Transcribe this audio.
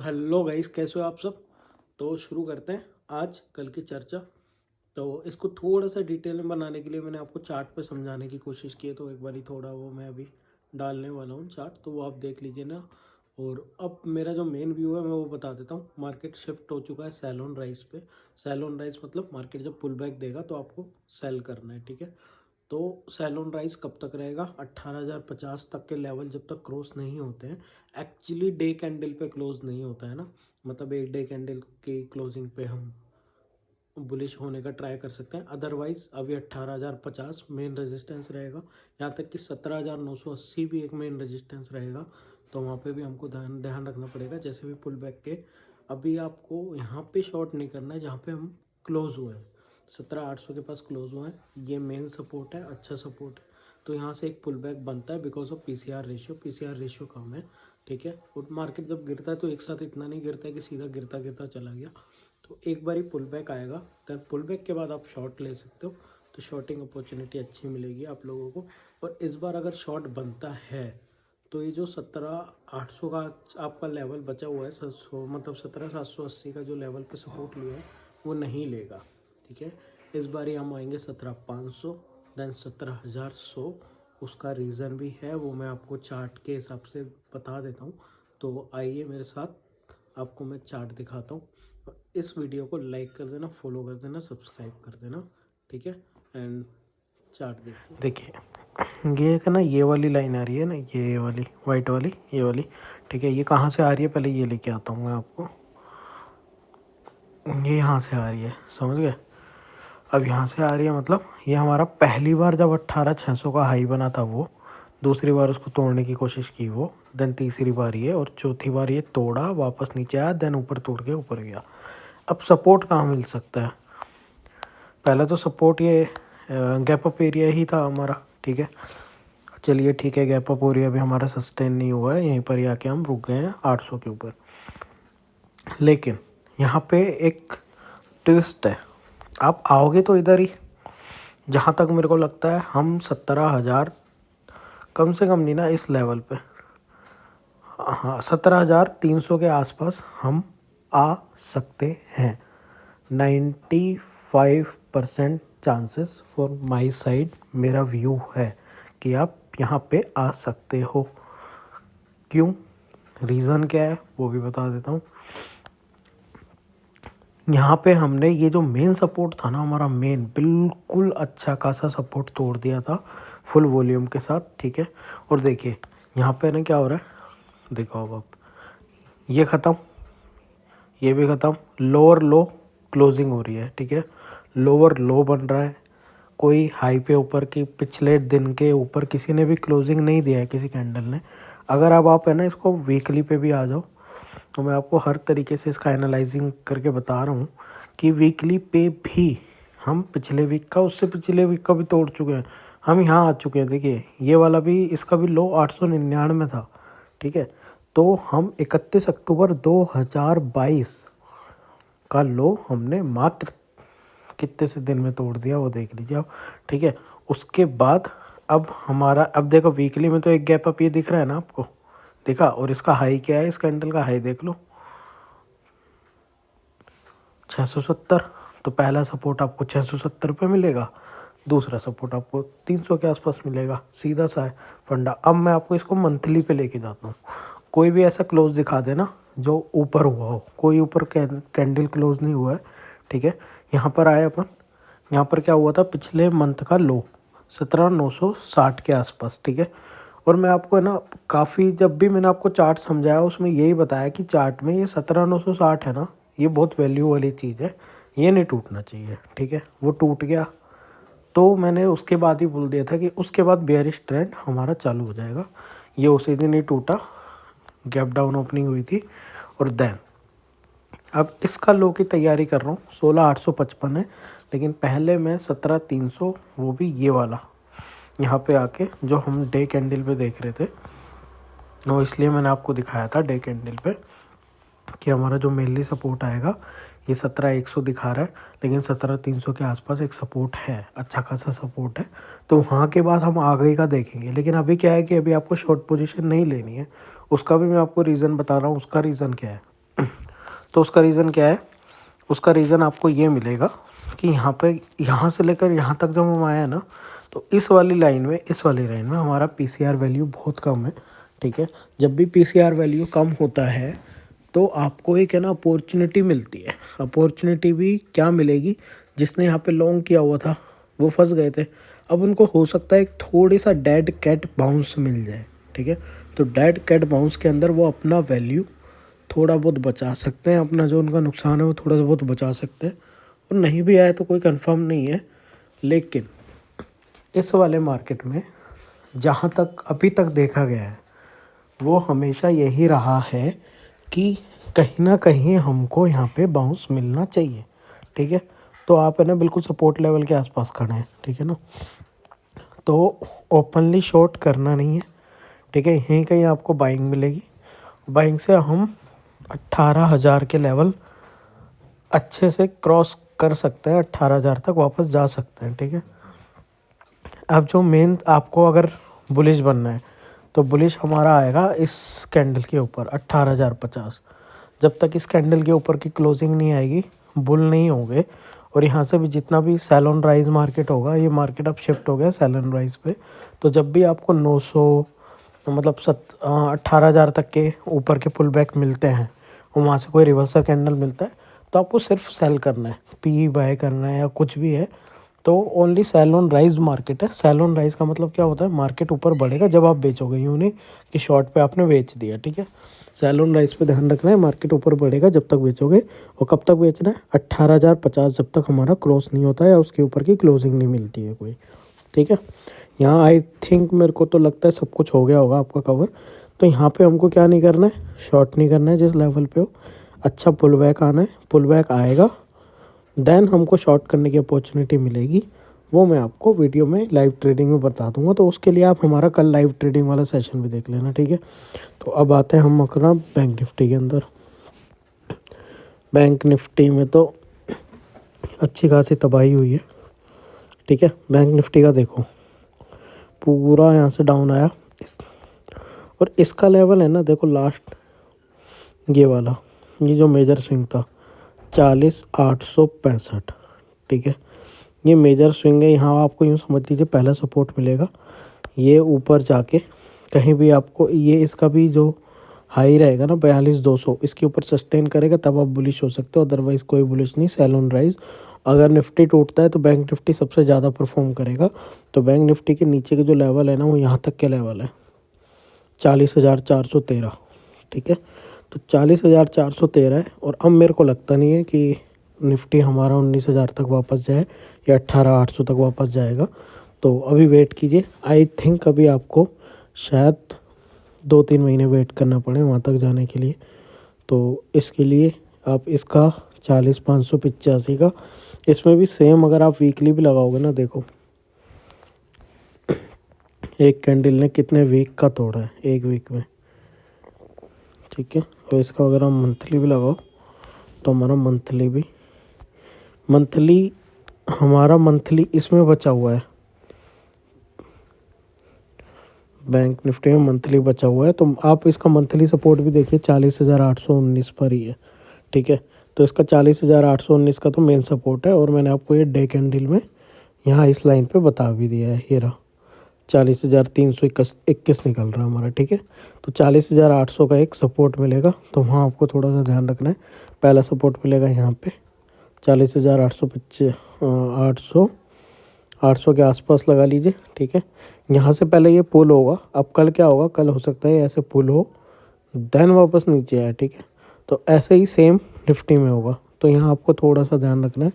Hello guys, कैसे हो आप सब। तो शुरू करते हैं आज कल की चर्चा। तो इसको थोड़ा सा डिटेल में बनाने के लिए मैंने आपको चार्ट पे समझाने की कोशिश की है, तो एक बारी थोड़ा वो मैं अभी डालने वाला हूँ चार्ट, तो वो आप देख लीजिए ना। और अब मेरा जो मेन व्यू है मैं वो बता देता हूँ। मार्केट शिफ्ट हो चुका है सेल ऑन राइज पे। सेल ऑन राइज मतलब मार्केट जब पुल बैक देगा तो आपको सेल करना है, ठीक है। तो सेल ऑन राइज कब तक रहेगा? 18,050 तक के लेवल जब तक क्रॉस नहीं होते हैं। एक्चुअली डे कैंडल पे क्लोज नहीं होता है ना, मतलब एक डे कैंडल की क्लोजिंग पे हम बुलिश होने का ट्राई कर सकते हैं। अदरवाइज अभी 18,050 मेन रेजिस्टेंस रहेगा। यहाँ तक कि 17,980 भी एक मेन रेजिस्टेंस रहेगा। तो वहाँ पे भी हमको ध्यान ध्यान रखना पड़ेगा। जैसे भी पुल बैक के अभी आपको यहाँ पे शॉर्ट नहीं करना है जहाँ पे हम क्लोज हुए हैं। 17,800 के पास क्लोज हुए हैं, ये मेन सपोर्ट है, अच्छा सपोर्ट है। तो यहाँ से एक पुल बैक बनता है बिकॉज ऑफ पीसीआर रेशियो कम है, ठीक है। और मार्केट जब गिरता है तो एक साथ इतना नहीं गिरता है कि सीधा गिरता गिरता चला गया। तो एक बार ही पुल बैक आएगा, देन पुल बैक के बाद आप शॉर्ट ले सकते हो। तो शॉर्टिंग अपॉर्चुनिटी अच्छी मिलेगी आप लोगों को। और इस बार अगर शॉर्ट बनता है तो ये जो 17,800 का आपका लेवल बचा हुआ है, 700 मतलब 17,780 का जो लेवल पे सपोर्ट लिया है वो नहीं लेगा, ठीक है। इस बार ही हम आएंगे 17,500, देन 17,100। उसका रीज़न भी है, वो मैं आपको चार्ट के हिसाब से बता देता हूँ। तो आइए मेरे साथ, आपको मैं चार्ट दिखाता हूँ। इस वीडियो को लाइक कर देना, फॉलो कर देना, सब्सक्राइब कर देना, ठीक है। एंड चार्ट देखिए ये है ना, ये वाली लाइन आ रही है ना, ये वाली वाइट वाली, ये वाली, ठीक है। ये कहाँ से आ रही है पहले ये लेके आता हूँ मैं आपको। ये यहाँ से आ रही है, समझ गए। अब यहाँ से आ रही है मतलब ये हमारा पहली बार जब 18,600 का हाई बना था वो, दूसरी बार उसको तोड़ने की कोशिश की वो, देन तीसरी बार ये, और चौथी बार ये तोड़ा, वापस नीचे आया, देन ऊपर तोड़ के ऊपर गया। अब सपोर्ट कहाँ मिल सकता है? पहला तो सपोर्ट ये गैप अप एरिया ही था हमारा, ठीक है। चलिए ठीक है, गैप अप एरिया भी हमारा सस्टेन नहीं हुआ है, यहीं पर ही आके हम रुक गए हैं 800 के ऊपर। लेकिन यहाँ पे एक ट्विस्ट है, आप आओगे तो इधर ही, जहाँ तक मेरे को लगता है हम 17,000 कम से कम नहीं ना इस लेवल पे, हाँ 17,300 के आसपास हम आ सकते हैं। 95% चांसेस फॉर माई साइड मेरा व्यू है कि आप यहाँ पे आ सकते हो। क्यों, रीज़न क्या है वो भी बता देता हूँ। यहाँ पे हमने ये जो मेन सपोर्ट था ना हमारा, मेन बिल्कुल अच्छा खासा सपोर्ट तोड़ दिया था फुल वॉल्यूम के साथ, ठीक है। और देखिए यहाँ पे ना क्या हो रहा है, देखो अब आप, ये ख़त्म, ये भी ख़त्म, लोअर लो क्लोजिंग हो रही है, ठीक है। लोअर लो बन रहा है, कोई हाई पे ऊपर की पिछले दिन के ऊपर किसी ने भी क्लोजिंग नहीं दिया है किसी कैंडल ने। अगर अब आप है ना इसको वीकली पे भी आ जाओ, तो मैं आपको हर तरीके से इसका एनालाइजिंग करके बता रहा हूँ कि वीकली पे भी हम पिछले वीक का, उससे पिछले वीक का भी तोड़ चुके हैं। हम यहाँ आ चुके हैं, देखिए ये वाला भी, इसका भी लो 899 था, ठीक है। तो हम 31 अक्टूबर 2022 का लो हमने मात्र कितने से दिन में तोड़ दिया वो देख लीजिए आप, ठीक है। उसके बाद अब हमारा, अब देखो वीकली में तो एक गैप अप ये दिख रहा है ना आपको, देखा। और इसका हाई क्या है, इस कैंडल का हाई देख लो 670। तो पहला सपोर्ट आपको 670 पे मिलेगा, दूसरा सपोर्ट आपको 300 के आसपास मिलेगा, सीधा सा है फंडा। अब मैं आपको इसको मंथली पे लेके जाता हूँ। कोई भी ऐसा क्लोज दिखा देना जो ऊपर हुआ हो, कोई ऊपर कैंडल क्लोज नहीं हुआ है, ठीक है। यहाँ पर आए अपन, यहाँ पर क्या हुआ था, पिछले मंथ का लो 17,960 के आसपास, ठीक है। और मैं आपको है ना काफ़ी, जब भी मैंने आपको चार्ट समझाया उसमें यही बताया कि चार्ट में ये 17,960 है ना, ये बहुत वैल्यू वाली चीज़ है, ये नहीं टूटना चाहिए, ठीक है। वो टूट गया तो मैंने उसके बाद ही बोल दिया था कि उसके बाद बेयरिश ट्रेंड हमारा चालू हो जाएगा। ये उसी दिन ही टूटा, गैप डाउन ओपनिंग हुई थी। और देन अब इसका लो की तैयारी कर रहा हूँ, 16,855 है, लेकिन पहले मैं 17,300, वो भी ये वाला यहाँ पे आके जो हम डे कैंडल पे देख रहे थे, और इसलिए मैंने आपको दिखाया था डे कैंडल पे कि हमारा जो मेनली सपोर्ट आएगा ये 17,100 दिखा रहा है, लेकिन 17,300 के आसपास एक सपोर्ट है, अच्छा खासा सपोर्ट है। तो वहाँ के बाद हम आगे का देखेंगे। लेकिन अभी क्या है कि अभी आपको शॉर्ट पोजीशन नहीं लेनी है, उसका भी मैं आपको रीज़न बता रहा हूँ। उसका रीज़न क्या है तो उसका रीज़न क्या है, उसका रीज़न आपको ये मिलेगा कि यहाँ पे यहाँ से लेकर यहाँ तक जब हम आए हैं ना, तो इस वाली लाइन में हमारा पीसीआर वैल्यू बहुत कम है, ठीक है। जब भी पीसीआर वैल्यू कम होता है तो आपको एक है ना अपॉर्चुनिटी मिलती है। अपॉर्चुनिटी भी क्या मिलेगी, जिसने यहाँ पे लॉन्ग किया हुआ था वो फंस गए थे, अब उनको हो सकता है एक थोड़ी सा डेड कैट बाउंस मिल जाए, ठीक है। तो डेड कैट बाउंस के अंदर वो अपना वैल्यू थोड़ा बहुत बचा सकते हैं, अपना जो उनका नुकसान है वो थोड़ा सा बहुत बचा सकते हैं, और नहीं भी आए तो कोई कंफर्म नहीं है। लेकिन इस वाले मार्केट में जहाँ तक अभी तक देखा गया है वो हमेशा यही रहा है कि कहीं ना कहीं हमको यहाँ पे बाउंस मिलना चाहिए, ठीक है। तो आप है ना बिल्कुल सपोर्ट लेवल के आसपास खड़े हैं, ठीक है ना। तो ओपनली शॉर्ट करना नहीं है, ठीक है। यहीं कहीं आपको बाइंग मिलेगी, बाइंग से हम 18,000 के लेवल अच्छे से क्रॉस कर सकते हैं, 18,000 तक वापस जा सकते हैं, ठीक है। अब जो मेन आपको अगर बुलिश बनना है तो बुलिश हमारा आएगा इस कैंडल के ऊपर 18,050। जब तक इस कैंडल के ऊपर की क्लोजिंग नहीं आएगी बुल नहीं होंगे। और यहाँ से भी जितना भी सेल ऑन राइज मार्केट होगा, ये मार्केट अब शिफ्ट हो गया सेल ऑन राइज पे। तो जब भी आपको 900 मतलब 18,000 तक के ऊपर के पुल बैक मिलते हैं और वहाँ से कोई रिवर्सल कैंडल मिलता है तो आपको सिर्फ सेल करना है, पी बाय करना है या कुछ भी है। तो only sell on rise market है। सेल ऑन राइज का मतलब क्या होता है, मार्केट ऊपर बढ़ेगा जब आप बेचोगे, यूँ नहीं कि शॉर्ट पे आपने बेच दिया, ठीक है। सेल ऑन राइज पे ध्यान रखना है, मार्केट ऊपर बढ़ेगा जब तक बेचोगे। और कब तक बेचना है, 18,050 जब तक हमारा क्रॉस नहीं होता है या उसके ऊपर की क्लोजिंग नहीं मिलती है कोई, ठीक है। यहाँ आई थिंक मेरे को तो लगता है सब कुछ हो गया होगा आपका कवर। तो यहाँ पे हमको क्या नहीं करना है, शॉर्ट नहीं करना है। जिस लेवल पे हो अच्छा पुल बैक आना है, पुल बैक आएगा देन हमको शॉर्ट करने की अपॉर्चुनिटी मिलेगी। वो मैं आपको वीडियो में लाइव ट्रेडिंग में बता दूंगा, तो उसके लिए आप हमारा कल लाइव ट्रेडिंग वाला सेशन भी देख लेना, ठीक है। तो अब आते हैं हम अपना बैंक निफ्टी के अंदर। बैंक निफ्टी में तो अच्छी खासी तबाही हुई है, ठीक है। बैंक निफ्टी का देखो पूरा यहाँ से डाउन आया, और इसका लेवल है ना देखो लास्ट ये वाला, ये जो मेजर स्विंग था 40,865, ठीक है। ये मेजर स्विंग है, यहाँ आपको यूँ समझ लीजिए पहला सपोर्ट मिलेगा, ये ऊपर जाके कहीं भी आपको ये इसका भी जो हाई रहेगा ना 42,200, इसके ऊपर सस्टेन करेगा तब आप बुलिश हो सकते हो, अदरवाइज़ कोई बुलिश नहीं। सेल ऑन राइज अगर निफ्टी टूटता है तो बैंक निफ्टी सबसे ज़्यादा परफॉर्म करेगा। तो बैंक निफ्टी के नीचे के जो लेवल है ना वो यहाँ तक के लेवल है 40,413, ठीक है। तो 40,413 है, और अब मेरे को लगता नहीं है कि निफ्टी हमारा 19,000 तक वापस जाए या 18,800 तक वापस जाएगा। तो अभी वेट कीजिए, आई थिंक अभी आपको शायद 2-3 महीने वेट करना पड़े वहाँ तक जाने के लिए। तो इसके लिए आप इसका 40,585 का, इसमें भी सेम अगर आप वीकली भी लगाओगे ना, देखो एक कैंडल ने कितने वीक का तोड़ा है एक वीक में, ठीक है। तो इसका अगर हम मंथली भी लगाओ तो हमारा मंथली इसमें बचा हुआ है, बैंक निफ्टी में मंथली बचा हुआ है। तो आप इसका मंथली सपोर्ट भी देखिए 40,819 पर ही है, ठीक है। तो इसका 40,819 का तो मेन सपोर्ट है, और मैंने आपको ये डे कैंडल में यहाँ इस लाइन पे बता भी दिया है, ये रहा 40,321 निकल रहा है हमारा, ठीक है। तो 40,800 का एक सपोर्ट मिलेगा, तो वहाँ आपको थोड़ा सा ध्यान रखना है। पहला सपोर्ट मिलेगा यहाँ पे 40,800 के आसपास लगा लीजिए, ठीक है। यहाँ से पहले ये पुल होगा, अब कल क्या होगा, कल हो सकता है ऐसे पुल हो देन वापस नीचे आए, ठीक है। तो ऐसे ही सेम निफ्टी में होगा, तो यहाँ आपको थोड़ा सा ध्यान रखना है।